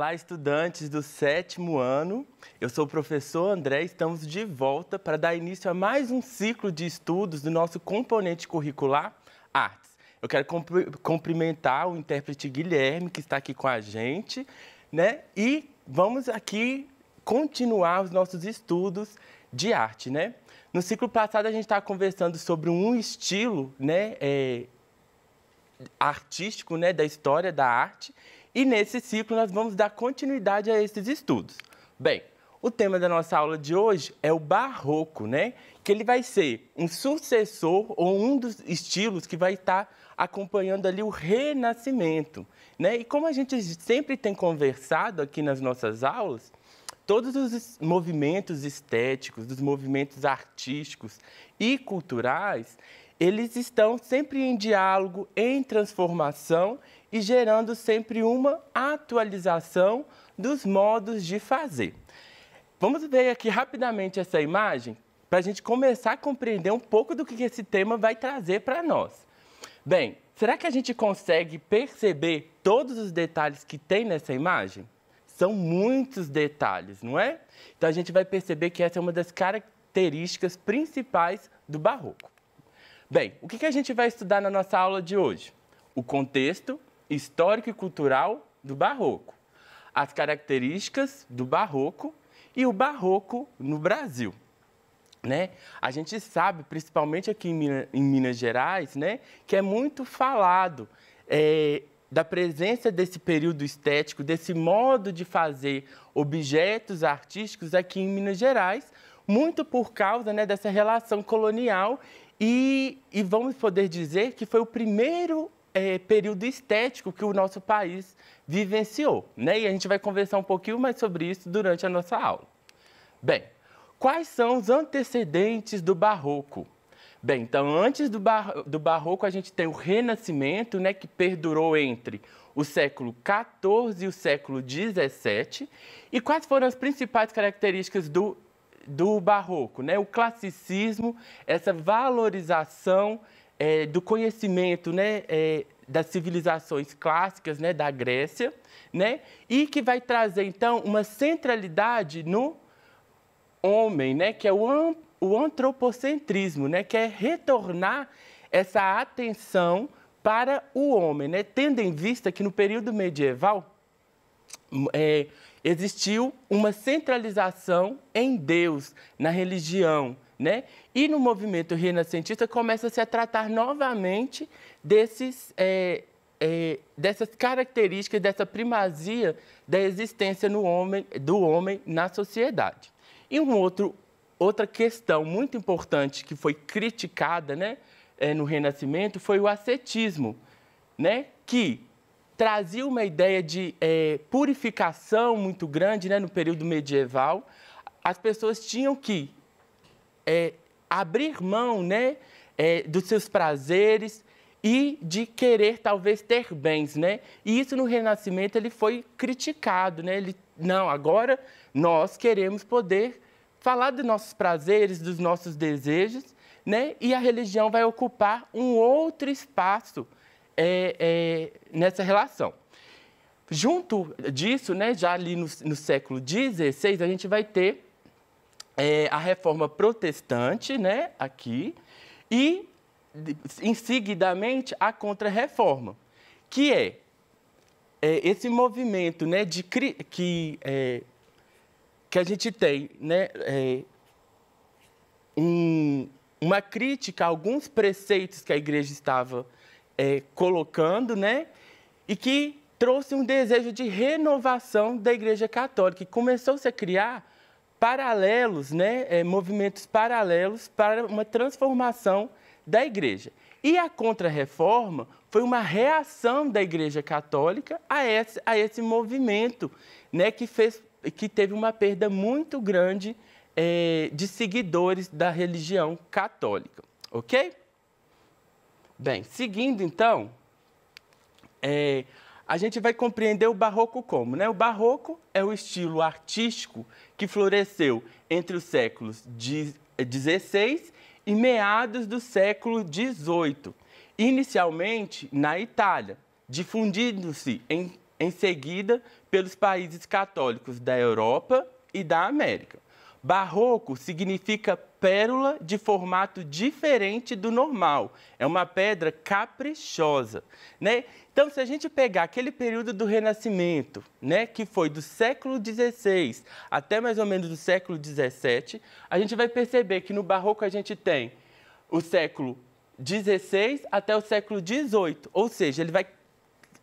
Olá, estudantes do 7º ano. Eu sou o professor André e estamos de volta para dar início a mais um ciclo de estudos do nosso componente curricular Artes. Eu quero cumprimentar o intérprete Guilherme, que está aqui com a gente, né? E vamos aqui continuar os nossos estudos de arte, né? No ciclo passado, a gente estava conversando sobre um estilo, né, artístico, né, da história da arte. E nesse ciclo nós vamos dar continuidade a esses estudos. Bem, o tema da nossa aula de hoje é o barroco, né? Que ele vai ser um sucessor ou um dos estilos que vai estar acompanhando ali o Renascimento, né? E como a gente sempre tem conversado aqui nas nossas aulas, todos os movimentos estéticos, os movimentos artísticos e culturais, eles estão sempre em diálogo, em transformação e gerando sempre uma atualização dos modos de fazer. Vamos ver aqui rapidamente essa imagem para a gente começar a compreender um pouco do que esse tema vai trazer para nós. Bem, será que a gente consegue perceber todos os detalhes que tem nessa imagem? São muitos detalhes, não é? Então a gente vai perceber que essa é uma das características principais do barroco. Bem, o que a gente vai estudar na nossa aula de hoje? O contexto histórico e cultural do barroco, as características do barroco e o barroco no Brasil, né? A gente sabe, principalmente aqui em Minas Gerais, né, que é muito falado da presença desse período estético, desse modo de fazer objetos artísticos aqui em Minas Gerais, muito por causa, né, dessa relação colonial e vamos poder dizer que foi o primeiro período estético que o nosso país vivenciou, né? E a gente vai conversar um pouquinho mais sobre isso durante a nossa aula. Bem, quais são os antecedentes do barroco? Bem, então, antes do barroco, a gente tem o Renascimento, né, que perdurou entre o século XIV e o século XVII. E quais foram as principais características do barroco, né? O classicismo, essa valorização do conhecimento, né, das civilizações clássicas, né, da Grécia, né, e que vai trazer, então, uma centralidade no homem, né, que é o antropocentrismo, né, que é retornar essa atenção para o homem, né, tendo em vista que no período medieval existiu uma centralização em Deus, na religião, né? E no movimento renascentista começa-se a tratar novamente dessas características, dessa primazia da existência do homem na sociedade. E outra questão muito importante que foi criticada, né, no Renascimento foi o ascetismo, né, que trazia uma ideia de purificação muito grande, né, no período medieval. As pessoas tinham que abrir mão, né, dos seus prazeres e de querer talvez ter bens, né? E isso no Renascimento ele foi criticado, né? Não, agora nós queremos poder falar dos nossos prazeres, dos nossos desejos, né? E a religião vai ocupar um outro espaço nessa relação. Junto disso, né, já ali no século XVI, a gente vai ter a Reforma Protestante, né, aqui, e, em seguidamente, a Contra-Reforma, que é esse movimento, né, que a gente tem, né, uma crítica a alguns preceitos que a Igreja estava colocando, né, e que trouxe um desejo de renovação da Igreja Católica, e começou-se a criar paralelos, né, movimentos paralelos para uma transformação da Igreja. E a Contra-Reforma foi uma reação da Igreja Católica a esse movimento, né, que teve uma perda muito grande de seguidores da religião católica, ok? Bem, seguindo então, a gente vai compreender o barroco como, né? O barroco é o estilo artístico que floresceu entre os séculos XVI e meados do século XVIII, inicialmente na Itália, difundindo-se em em seguida pelos países católicos da Europa e da América. Barroco significa pérola de formato diferente do normal. É uma pedra caprichosa, né? Então, se a gente pegar aquele período do Renascimento, né, que foi do século XVI até mais ou menos do século XVII, a gente vai perceber que no Barroco a gente tem o século XVI até o século XVIII, ou seja,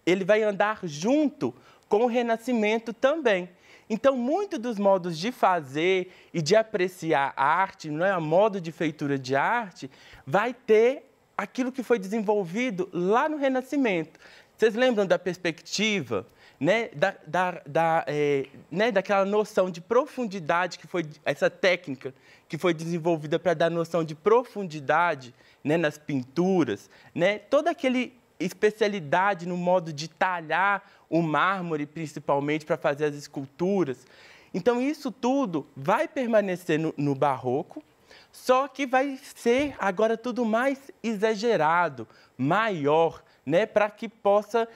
ele vai andar junto com o Renascimento também. Então, muito dos modos de fazer e de apreciar a arte, não é, a modo de feitura de arte, vai ter aquilo que foi desenvolvido lá no Renascimento. Vocês lembram da perspectiva, né, daquela noção de profundidade que foi essa técnica que foi desenvolvida para dar noção de profundidade, né, nas pinturas, né, toda aquela especialidade no modo de talhar o mármore, principalmente, para fazer as esculturas. Então, isso tudo vai permanecer no Barroco, só que vai ser agora tudo mais exagerado, maior, né, para que possa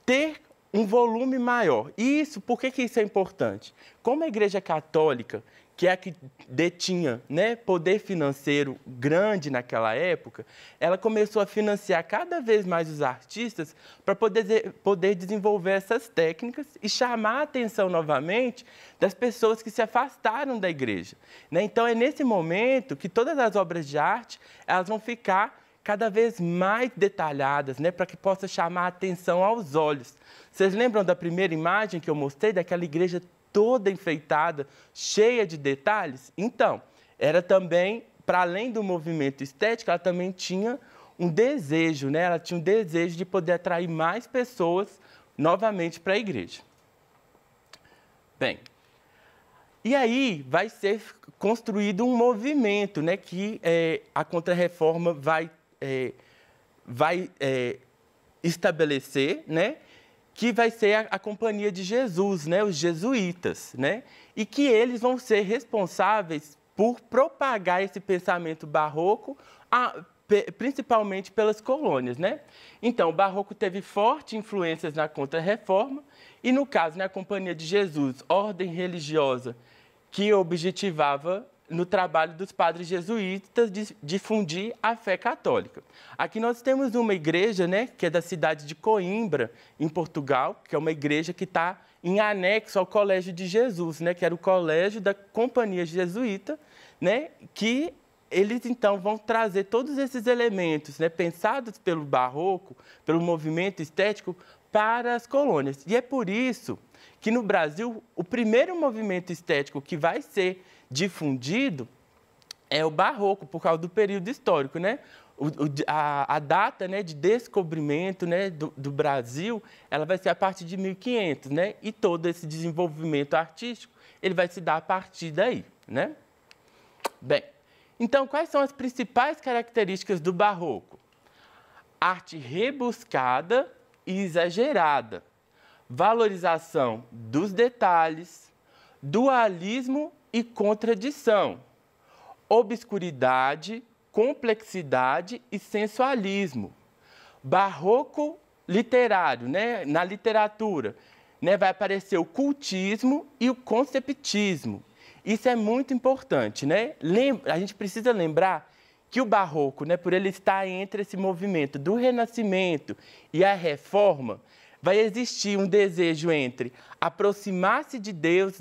ter um volume maior. E isso, por que isso é importante? Como a Igreja Católica, que é a que detinha, né, poder financeiro grande naquela época, ela começou a financiar cada vez mais os artistas para poder desenvolver essas técnicas e chamar a atenção novamente das pessoas que se afastaram da igreja, né? Então, é nesse momento que todas as obras de arte elas vão ficar cada vez mais detalhadas, né, para que possa chamar a atenção aos olhos. Vocês lembram da primeira imagem que eu mostrei, daquela igreja toda enfeitada, cheia de detalhes? Então, era também, para além do movimento estético, ela também tinha um desejo, né? Ela tinha um desejo de poder atrair mais pessoas novamente para a igreja. Bem, e aí vai ser construído um movimento, né, que a Contra-Reforma vai estabelecer, né, que vai ser a Companhia de Jesus, né, os jesuítas, né, e que eles vão ser responsáveis por propagar esse pensamento barroco, principalmente pelas colônias, né? Então, o Barroco teve forte influências na Contra-Reforma e, no caso, na Companhia de Jesus, ordem religiosa que objetivava no trabalho dos padres jesuítas de difundir a fé católica. Aqui nós temos uma igreja, né, que é da cidade de Coimbra, em Portugal, que é uma igreja que está em anexo ao Colégio de Jesus, né, que era o colégio da Companhia Jesuíta, né, que eles, então, vão trazer todos esses elementos, né, pensados pelo Barroco, pelo movimento estético, para as colônias. E é por isso que, no Brasil, o primeiro movimento estético que vai ser difundido é o Barroco, por causa do período histórico, né? A data, né, de descobrimento, né, do Brasil, ela vai ser a partir de 1500, né? E todo esse desenvolvimento artístico, ele vai se dar a partir daí, né? Bem, então, quais são as principais características do Barroco? Arte rebuscada e exagerada, valorização dos detalhes, dualismo e contradição, obscuridade, complexidade e sensualismo. Barroco literário, né? Na literatura, né, vai aparecer o cultismo e o conceptismo. Isso é muito importante, né? A gente precisa lembrar que o Barroco, né, por ele estar entre esse movimento do Renascimento e a Reforma, vai existir um desejo entre aproximar-se de Deus,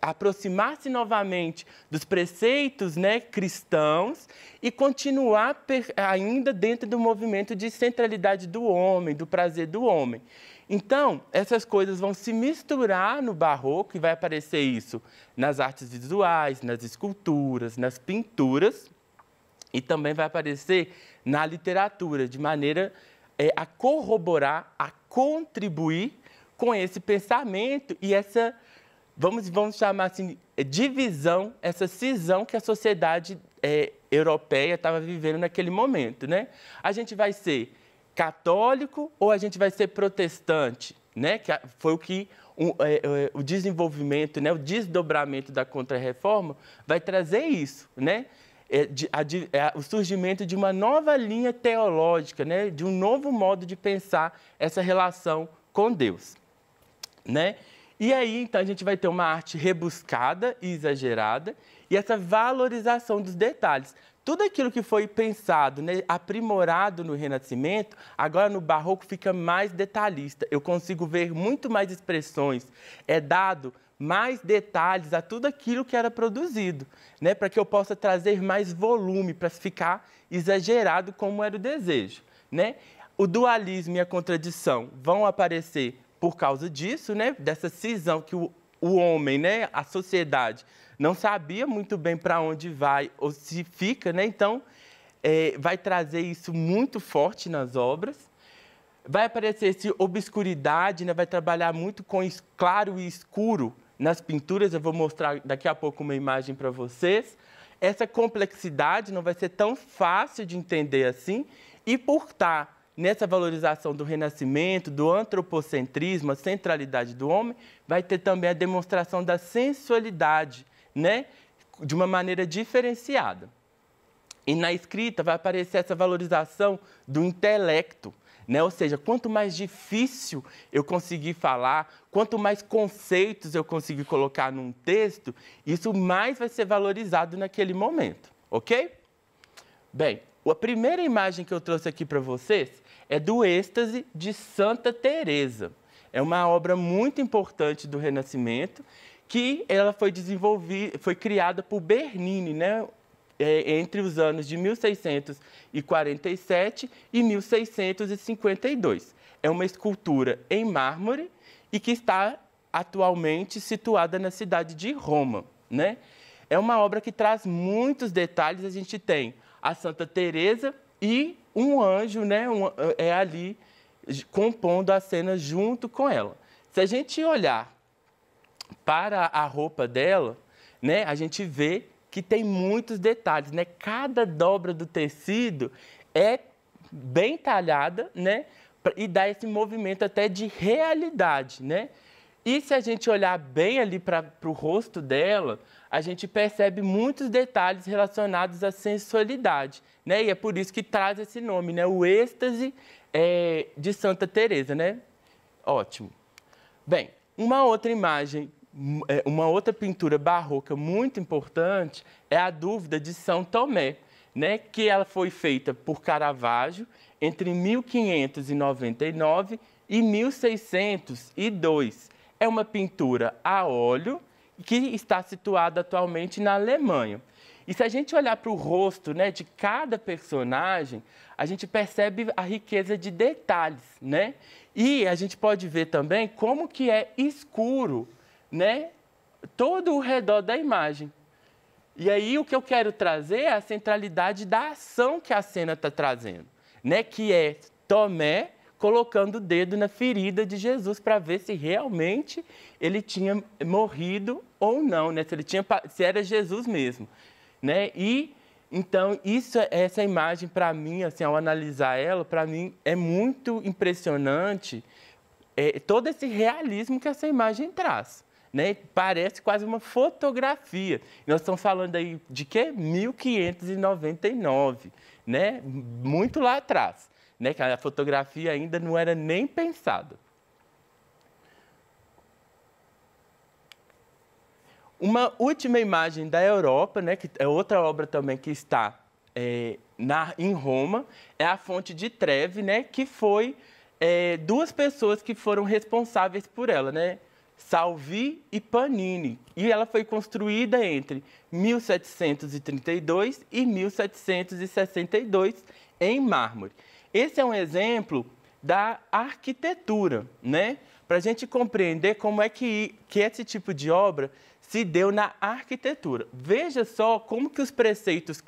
aproximar-se novamente dos preceitos, né, cristãos e continuar ainda dentro do movimento de centralidade do homem, do prazer do homem. Então, essas coisas vão se misturar no Barroco e vai aparecer isso nas artes visuais, nas esculturas, nas pinturas e também vai aparecer na literatura, de maneira a corroborar, a contribuir com esse pensamento e essa, vamos chamar assim, divisão, essa cisão que a sociedade europeia estava vivendo naquele momento, né? A gente vai ser católico ou a gente vai ser protestante, né? Que foi o que o desenvolvimento, né? O desdobramento da Contra-Reforma vai trazer isso, né? o surgimento de uma nova linha teológica, né? De um novo modo de pensar essa relação com Deus, né? E aí, então, a gente vai ter uma arte rebuscada e exagerada e essa valorização dos detalhes. Tudo aquilo que foi pensado, né, aprimorado no Renascimento, agora no Barroco fica mais detalhista. Eu consigo ver muito mais expressões, é dado mais detalhes a tudo aquilo que era produzido, né, para que eu possa trazer mais volume, para ficar exagerado como era o desejo, né? O dualismo e a contradição vão aparecer por causa disso, né, dessa cisão que o homem, né, a sociedade, não sabia muito bem para onde vai ou se fica, né? Então, vai trazer isso muito forte nas obras. Vai aparecer essa obscuridade, né? Vai trabalhar muito com claro e escuro nas pinturas. Eu vou mostrar daqui a pouco uma imagem para vocês. Essa complexidade não vai ser tão fácil de entender assim. E por estar nessa valorização do renascimento, do antropocentrismo, a centralidade do homem, vai ter também a demonstração da sensualidade, né? De uma maneira diferenciada. E na escrita vai aparecer essa valorização do intelecto, né? Ou seja, quanto mais difícil eu conseguir falar, quanto mais conceitos eu conseguir colocar num texto, isso mais vai ser valorizado naquele momento, ok? Bem, a primeira imagem que eu trouxe aqui para vocês é do Êxtase de Santa Teresa. É uma obra muito importante do Renascimento, que ela foi desenvolvida, foi criada por Bernini, né? Entre os anos de 1647 e 1652. É uma escultura em mármore e que está atualmente situada na cidade de Roma, né? É uma obra que traz muitos detalhes. A gente tem a Santa Teresa e um anjo, né? Ali compondo a cena junto com ela. Se a gente olhar para a roupa dela, né, a gente vê que tem muitos detalhes, né? Cada dobra do tecido é bem talhada, né? E dá esse movimento até de realidade, né? E se a gente olhar bem ali para o rosto dela, a gente percebe muitos detalhes relacionados à sensualidade, né? E é por isso que traz esse nome, né? O Êxtase de Santa Teresa, né? Ótimo. Bem, uma outra imagem, uma outra pintura barroca muito importante é a Dúvida de São Tomé, né? Que ela foi feita por Caravaggio entre 1599 e 1602. É uma pintura a óleo que está situada atualmente na Alemanha. E se a gente olhar para o rosto, né, de cada personagem, a gente percebe a riqueza de detalhes, né? E a gente pode ver também como que é escuro, né, todo o redor da imagem. E aí o que eu quero trazer é a centralidade da ação que a cena está trazendo, né? Que é Tomé colocando o dedo na ferida de Jesus para ver se realmente ele tinha morrido ou não, né? Se era Jesus mesmo, né? E então essa imagem para mim, assim, ao analisar ela, para mim é muito impressionante, todo esse realismo que essa imagem traz, né? Parece quase uma fotografia. Nós estamos falando aí de quê? 1599, né? Muito lá atrás, né? Que a fotografia ainda não era nem pensada. Uma última imagem da Europa, né? Que é outra obra também que está em Roma, é a Fonte de Trevi, né? Que foi duas pessoas que foram responsáveis por ela, né? Salvi e Panini. E ela foi construída entre 1732 e 1762 em mármore. Esse é um exemplo da arquitetura, né? Para a gente compreender como é que esse tipo de obra se deu na arquitetura. Veja só como que os preceitos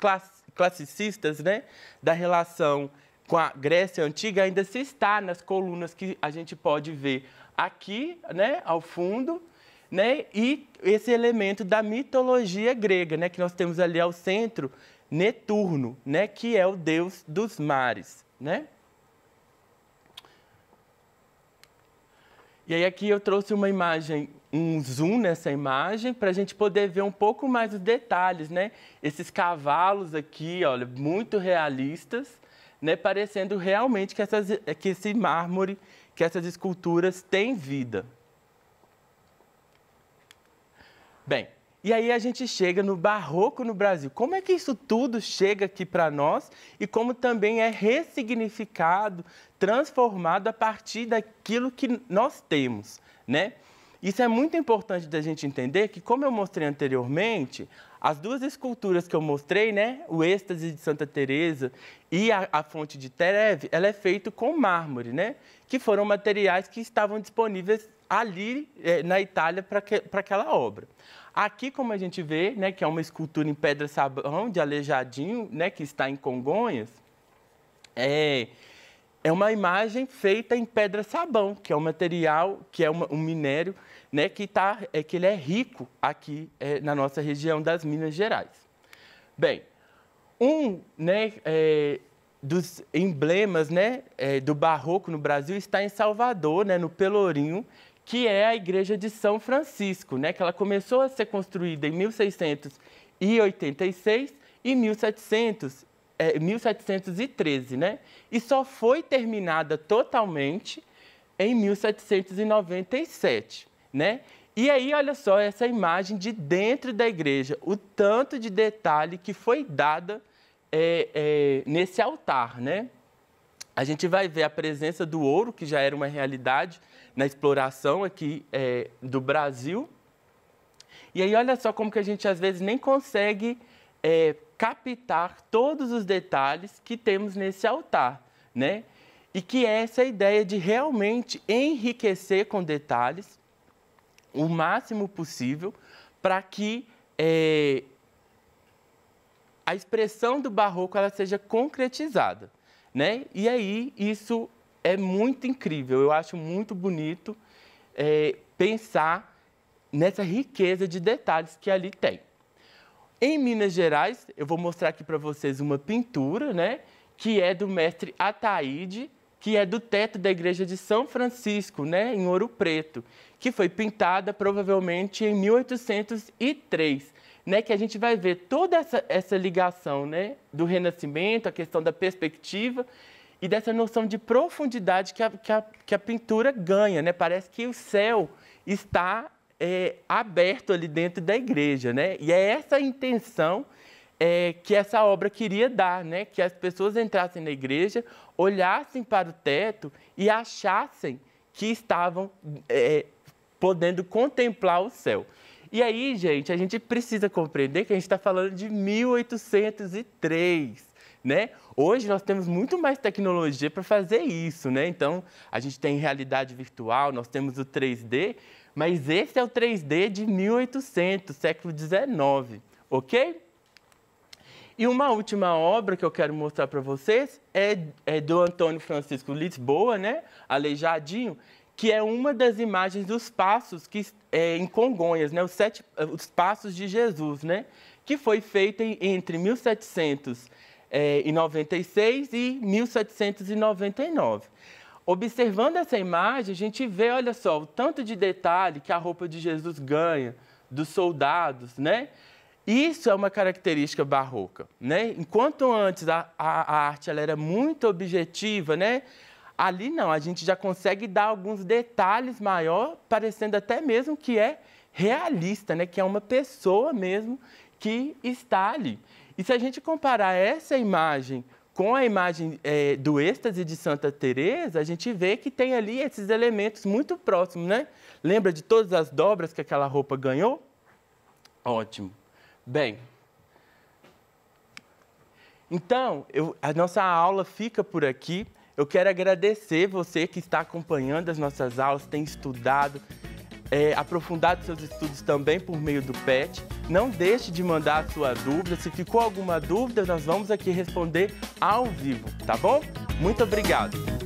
classicistas, né, da relação com a Grécia Antiga ainda se está nas colunas que a gente pode ver aqui, né, ao fundo, né, e esse elemento da mitologia grega, né, que nós temos ali ao centro, Netuno, né, que é o deus dos mares, né? E aí aqui eu trouxe uma imagem um zoom nessa imagem para a gente poder ver um pouco mais os detalhes, né? Esses cavalos aqui, olha, muito realistas, né? Parecendo realmente que esse mármore, que essas esculturas têm vida. Bem, e aí a gente chega no barroco no Brasil. Como é que isso tudo chega aqui para nós e como também é ressignificado, transformado a partir daquilo que nós temos, né? Isso é muito importante da gente entender que, como eu mostrei anteriormente, as duas esculturas que eu mostrei, né, o êxtase de Santa Teresa e a fonte de Treve, ela é feita com mármore, né, que foram materiais que estavam disponíveis ali na Itália para aquela obra. Aqui, como a gente vê, né, que é uma escultura em pedra-sabão de Aleijadinho, né, que está em Congonhas, é uma imagem feita em pedra-sabão, que é um material, que é um minério, né, que ele é rico aqui na nossa região das Minas Gerais. Bem, né, dos emblemas, né, do barroco no Brasil está em Salvador, né, no Pelourinho, que é a igreja de São Francisco, né, que ela começou a ser construída em 1686 e 1713, né? E só foi terminada totalmente em 1797, né? E aí, olha só essa imagem de dentro da igreja, o tanto de detalhe que foi dada nesse altar, né? A gente vai ver a presença do ouro, que já era uma realidade na exploração aqui do Brasil. E aí, olha só como que a gente, às vezes, nem consegue captar todos os detalhes que temos nesse altar, né? E que é essa ideia de realmente enriquecer com detalhes o máximo possível para que a expressão do barroco ela seja concretizada, né? E aí isso é muito incrível, eu acho muito bonito pensar nessa riqueza de detalhes que ali tem. Em Minas Gerais, eu vou mostrar aqui para vocês uma pintura, né, que é do mestre Ataíde, que é do teto da igreja de São Francisco, né, em Ouro Preto, que foi pintada provavelmente em 1803, né, que a gente vai ver toda essa ligação, né, do Renascimento, a questão da perspectiva e dessa noção de profundidade que a pintura ganha, né? Parece que o céu está aberto ali dentro da igreja, né? E é essa intenção que essa obra queria dar, né? Que as pessoas entrassem na igreja, olhassem para o teto e achassem que estavam podendo contemplar o céu. E aí, gente, a gente precisa compreender que a gente está falando de 1803, né? Hoje nós temos muito mais tecnologia para fazer isso, né? Então, a gente tem realidade virtual, nós temos o 3D, mas esse é o 3D de 1800, século XIX, ok? E uma última obra que eu quero mostrar para vocês é do Antônio Francisco Lisboa, né? Aleijadinho, que é uma das imagens dos passos em Congonhas, né? Os passos de Jesus, né? Que foi feita entre 1796 e 1799. Observando essa imagem, a gente vê, olha só, o tanto de detalhe que a roupa de Jesus ganha, dos soldados, né? Isso é uma característica barroca, né? Enquanto antes a arte ela era muito objetiva, né? Ali não, a gente já consegue dar alguns detalhes maior, parecendo até mesmo que é realista, né? Que é uma pessoa mesmo que está ali. E se a gente comparar essa imagem com a imagem do êxtase de Santa Teresa, a gente vê que tem ali esses elementos muito próximos, né? Lembra de todas as dobras que aquela roupa ganhou? Ótimo. Bem, então, a nossa aula fica por aqui. Eu quero agradecer você que está acompanhando as nossas aulas, tem estudado, aprofundado seus estudos também por meio do PET. Não deixe de mandar a sua dúvida. Se ficou alguma dúvida, nós vamos aqui responder ao vivo, tá bom? Muito obrigado!